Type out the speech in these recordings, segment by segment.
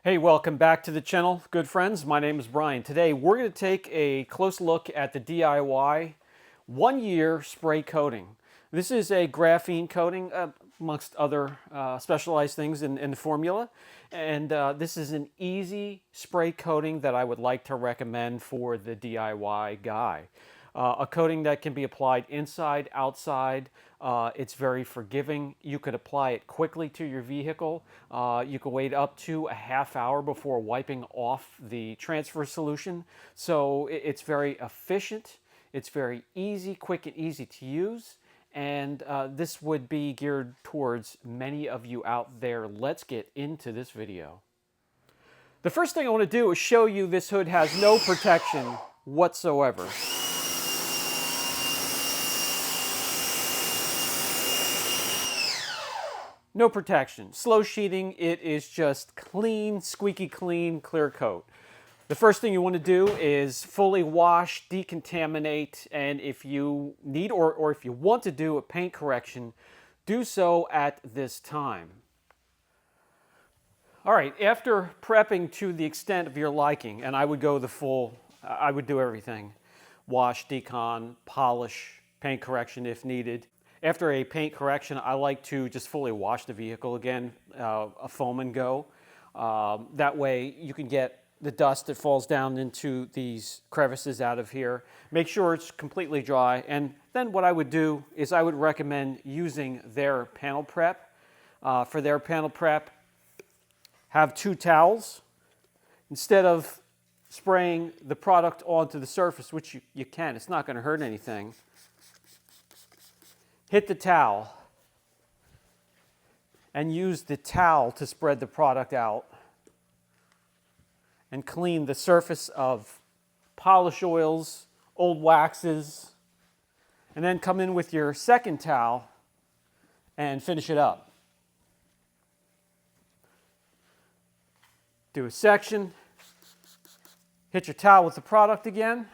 Hey, welcome back to the channel, good friends. My name is Brian. Today we're going to take a close look at the DIY 1-year spray coating. This is a graphene coating, amongst other specialized things in the formula. And this is an easy spray coating that I would like to recommend for the DIY guy. A coating that can be applied inside, outside. It's very forgiving. You could apply it quickly to your vehicle. You can wait up to a half hour before wiping off the transfer solution. So it's very efficient. It's very easy, quick and easy to use. And this would be geared towards many of you out there. Let's get into this video. The first thing I want to do is show you this hood has no protection whatsoever. No protection. Slow sheeting, it is just clean, squeaky clean, clear coat. The first thing you want to do is fully wash, decontaminate, and if you need or if you want to do a paint correction, do so at this time. All right, after prepping to the extent of your liking, and I would go the full, I would do everything. Wash, decon, polish, paint correction if needed. After a paint correction, I like to just fully wash the vehicle again, a foam and go. That way you can get the dust that falls down into these crevices out of here. Make sure it's completely dry. And then what I would do is I would recommend using their panel prep. For their panel prep, have 2 towels. Instead of spraying the product onto the surface, which you can, it's not going to hurt anything. Hit the towel and use the towel to spread the product out and clean the surface of polish oils, old waxes, and then come in with your second towel and finish it up. Do a section, hit your towel with the product again.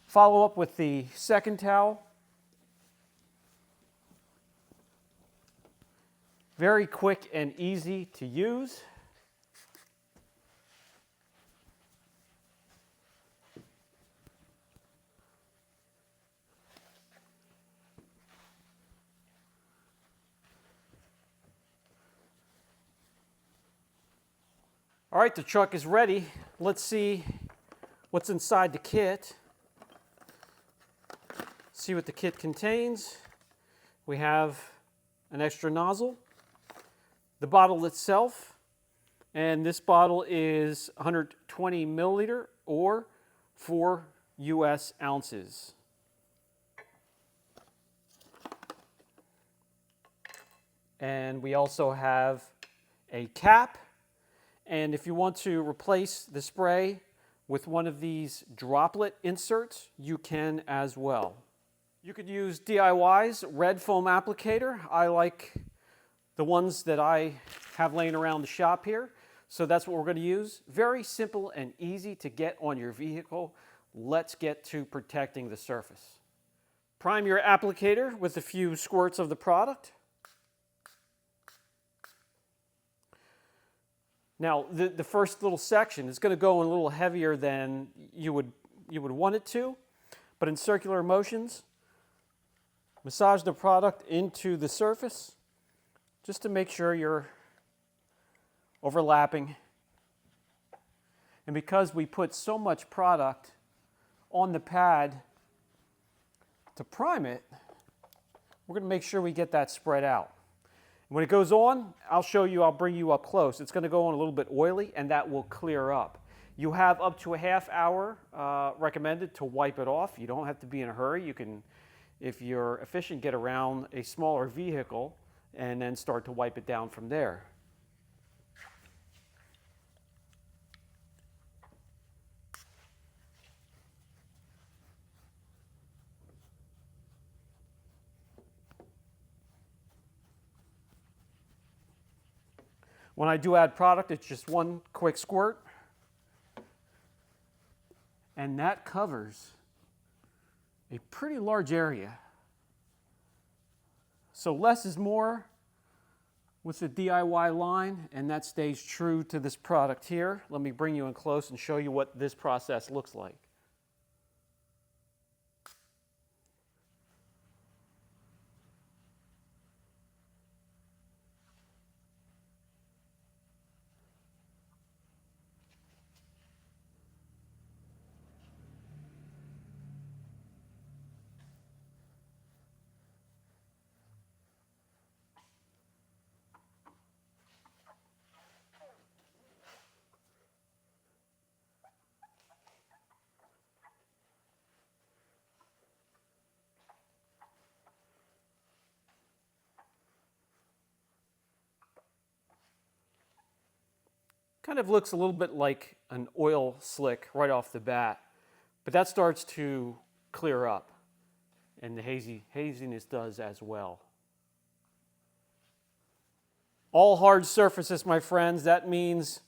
Follow up with the second towel. Very quick and easy to use. All right, the truck is ready. Let's see what's inside the kit. See what the kit contains. We have an extra nozzle, the bottle itself, and this bottle is 120 milliliter or 4 US ounces. And we also have a cap, and if you want to replace the spray with one of these droplet inserts, you can as well. You could use DIY's red foam applicator. I like the ones that I have laying around the shop here. So that's what we're going to use. Very simple and easy to get on your vehicle. Let's get to protecting the surface. Prime your applicator with a few squirts of the product. Now, the first little section is going to go in a little heavier than you would want it to, but in circular motions, massage the product into the surface just to make sure you're overlapping. And because we put so much product on the pad to prime it, we're going to make sure we get that spread out. When it goes on, I'll bring you up close. It's going to go on a little bit oily and that will clear up. You have up to a half hour recommended to wipe it off. You don't have to be in a hurry. You can, if you're efficient, get around a smaller vehicle and then start to wipe it down from there. When I do add product, it's just one quick squirt, and that covers a pretty large area. So less is more. with the DIY line, and that stays true to this product here. Let me bring you in close and show you what this process looks like. Kind of looks a little bit like an oil slick right off the bat, but that starts to clear up, and the haziness does as well. All hard surfaces, my friends. That means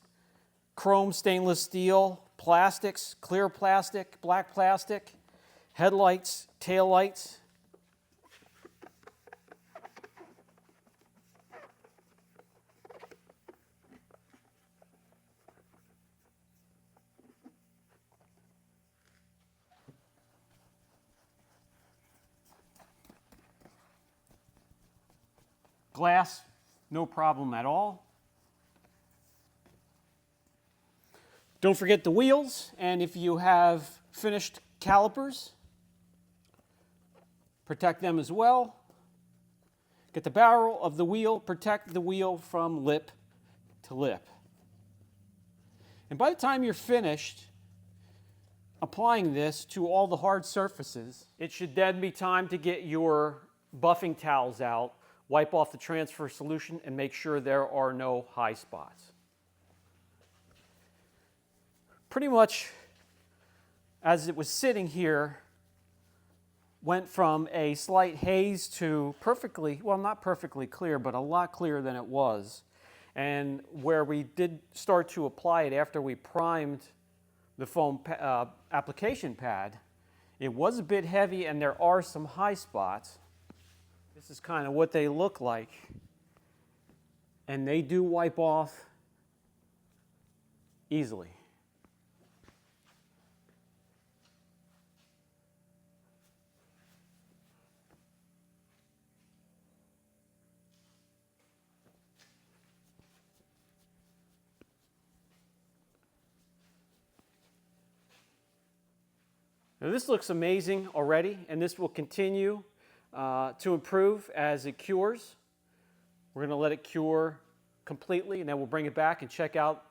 chrome, stainless steel, plastics, clear plastic, black plastic, headlights, taillights. Glass, no problem at all. Don't forget the wheels, and if you have finished calipers, protect them as well. Get the barrel of the wheel, protect the wheel from lip to lip. And by the time you're finished applying this to all the hard surfaces, it should then be time to get your buffing towels out, wipe off the transfer solution, and make sure there are no high spots. Pretty much as it was sitting here, went from a slight haze to perfectly, well, not perfectly clear, but a lot clearer than it was. And where we did start to apply it after we primed the foam application pad, it was a bit heavy and there are some high spots. This is kind of what they look like. And they do wipe off easily. Now this looks amazing already, and this will continue to improve as it cures. We're going to let it cure completely, and then we'll bring it back and check out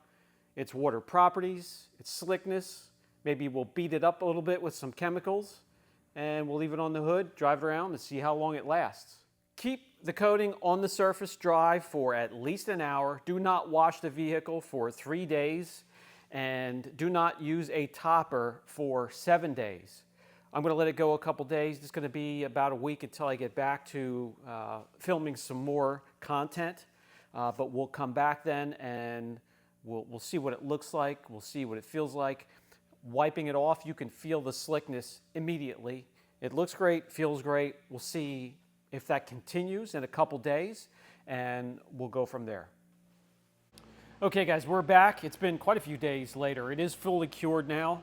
its water properties, its slickness. Maybe we'll beat it up a little bit with some chemicals, and we'll leave it on the hood, drive it around, and see how long it lasts. Keep the coating on the surface dry for at least an hour. Do not wash the vehicle for 3 days. And do not use a topper for 7 days. I'm going to let it go a couple days. It's going to be about a week until I get back to filming some more content. But we'll come back then and we'll see what it looks like. We'll see what it feels like. Wiping it off, you can feel the slickness immediately. It looks great, feels great. We'll see if that continues in a couple days, and we'll go from there. Okay guys, we're back. It's been quite a few days later. It is fully cured now.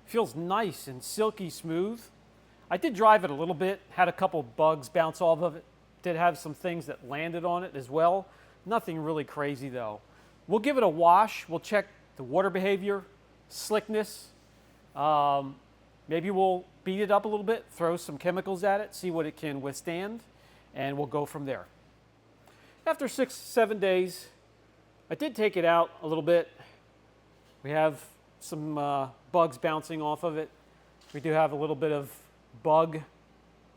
Feels nice and silky smooth. I did drive it a little bit, had a couple bugs bounce off of it. Did have some things that landed on it as well. Nothing really crazy though. We'll give it a wash. We'll check the water behavior, slickness. Maybe we'll beat it up a little bit, throw some chemicals at it, see what it can withstand, and we'll go from there. After 6-7 days, I did take it out a little bit. We have some bugs bouncing off of it. We do have a little bit of bug,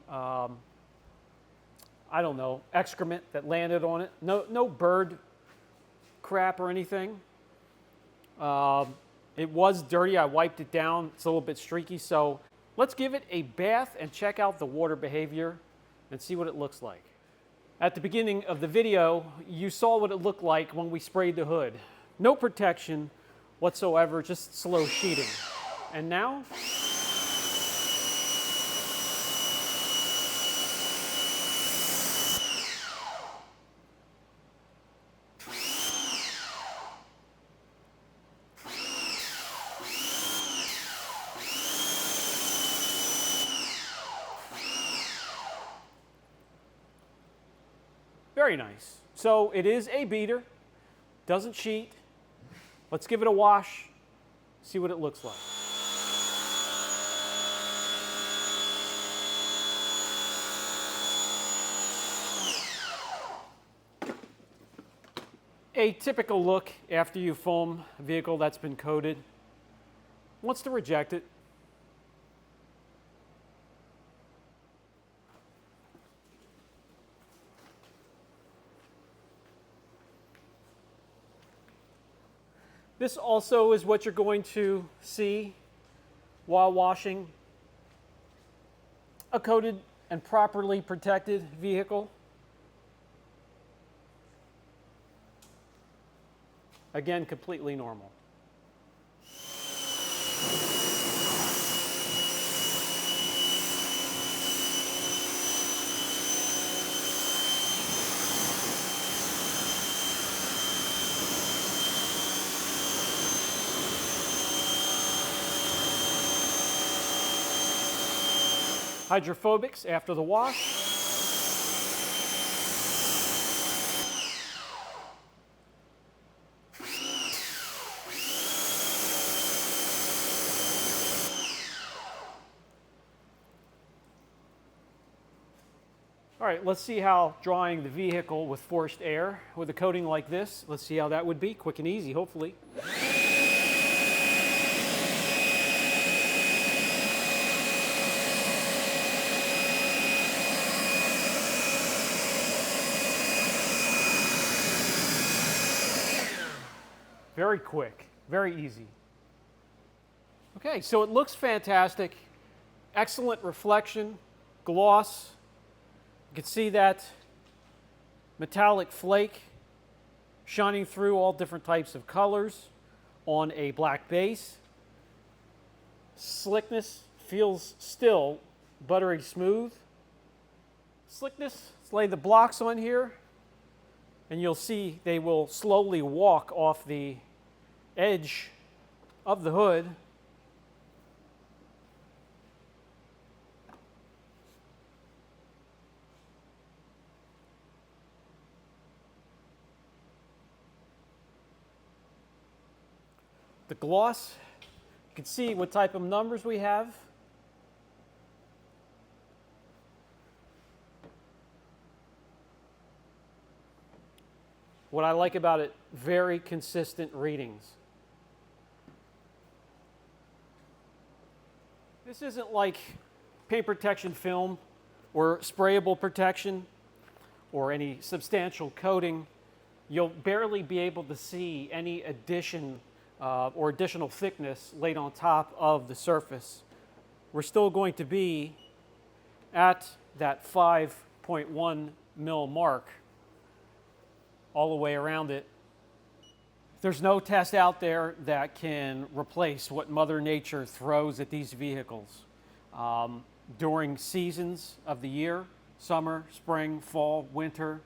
I don't know, excrement that landed on it. No bird crap or anything. It was dirty. I wiped it down. It's a little bit streaky. So let's give it a bath and check out the water behavior and see what it looks like. At the beginning of the video, you saw what it looked like when we sprayed the hood. No protection whatsoever, just slow sheeting. And now, Very nice. So it is a beater, doesn't cheat. Let's give it a wash, see what it looks like. A typical look after you foam a vehicle that's been coated. Wants to reject it. This also is what you're going to see while washing a coated and properly protected vehicle. Again, completely normal. Hydrophobics after the wash. All right, let's see how drying the vehicle with forced air with a coating like this, let's see how that would be, quick and easy, hopefully. Very quick, very easy. Okay, so it looks fantastic. Excellent reflection, gloss. You can see that metallic flake shining through all different types of colors on a black base. Slickness feels still buttery smooth. Slickness, let's lay the blocks on here, and you'll see they will slowly walk off the edge of the hood. The gloss, you can see what type of numbers we have. What I like about it, very consistent readings. This isn't like paint protection film or sprayable protection or any substantial coating. You'll barely be able to see any addition or additional thickness laid on top of the surface. We're still going to be at that 5.1 mil mark all the way around it. There's no test out there that can replace what Mother Nature throws at these vehicles during seasons of the year, summer, spring, fall, winter.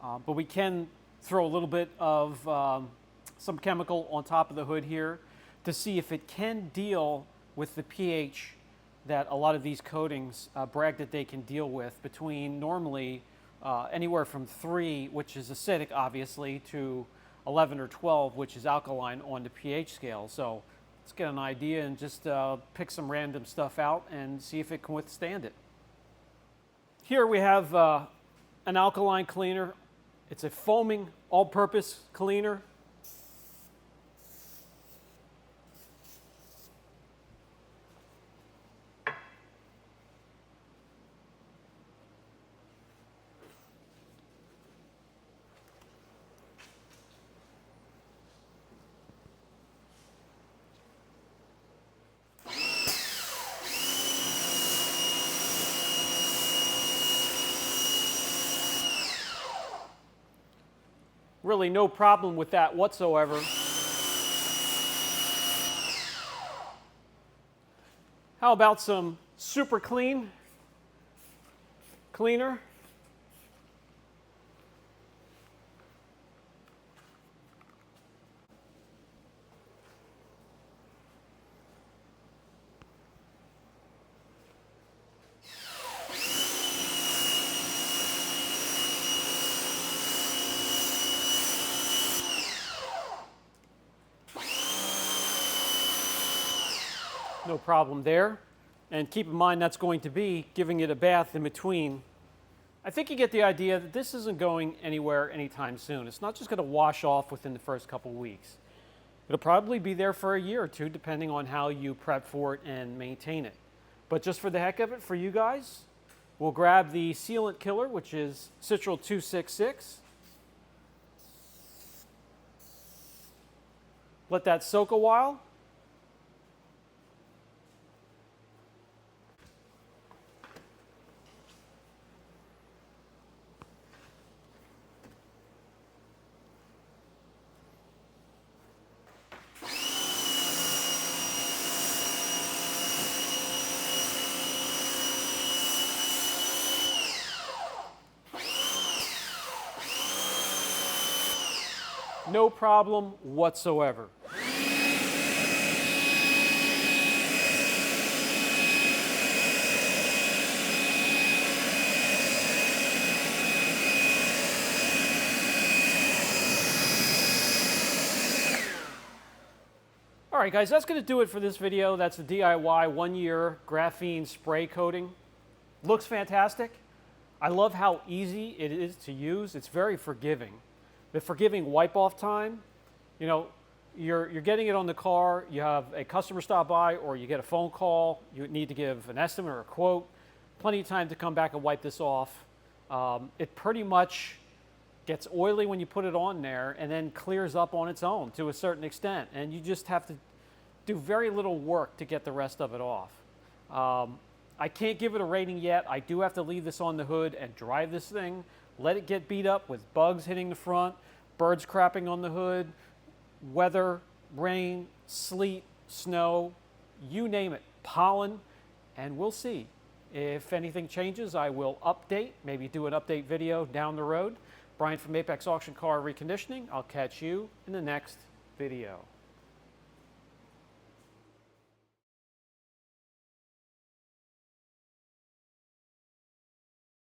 But we can throw a little bit of some chemical on top of the hood here to see if it can deal with the pH that a lot of these coatings brag that they can deal with, between normally anywhere from 3, which is acidic obviously, to 11 or 12, which is alkaline on the pH scale. So let's get an idea and just pick some random stuff out and see if it can withstand it. Here we have an alkaline cleaner. It's a foaming all-purpose cleaner. Really no problem with that whatsoever. How about some super clean cleaner? no problem there. And keep in mind that's going to be giving it a bath in between. I think you get the idea that this isn't going anywhere anytime soon. It's not just going to wash off within the first couple weeks. It'll probably be there for a year or two, depending on how you prep for it and maintain it. But just for the heck of it, for you guys, we'll grab the sealant killer, which is Citral 266. Let that soak a while. No problem whatsoever. All right, guys, that's going to do it for this video. That's the DIY 1-year graphene spray coating. Looks fantastic. I love how easy it is to use. It's very forgiving. The forgiving wipe-off time, you know, you're getting it on the car, you have a customer stop by, or you get a phone call, you need to give an estimate or a quote, plenty of time to come back and wipe this off. It pretty much gets oily when you put it on there and then clears up on its own to a certain extent, and you just have to do very little work to get the rest of it off. I can't give it a rating yet. I do have to leave this on the hood and drive this thing, let it get beat up with bugs hitting the front, birds crapping on the hood, weather, rain, sleet, snow, you name it, pollen, and we'll see. If anything changes, I will update, maybe do an update video down the road. Brian from Apex Auction Car Reconditioning. I'll catch you in the next video.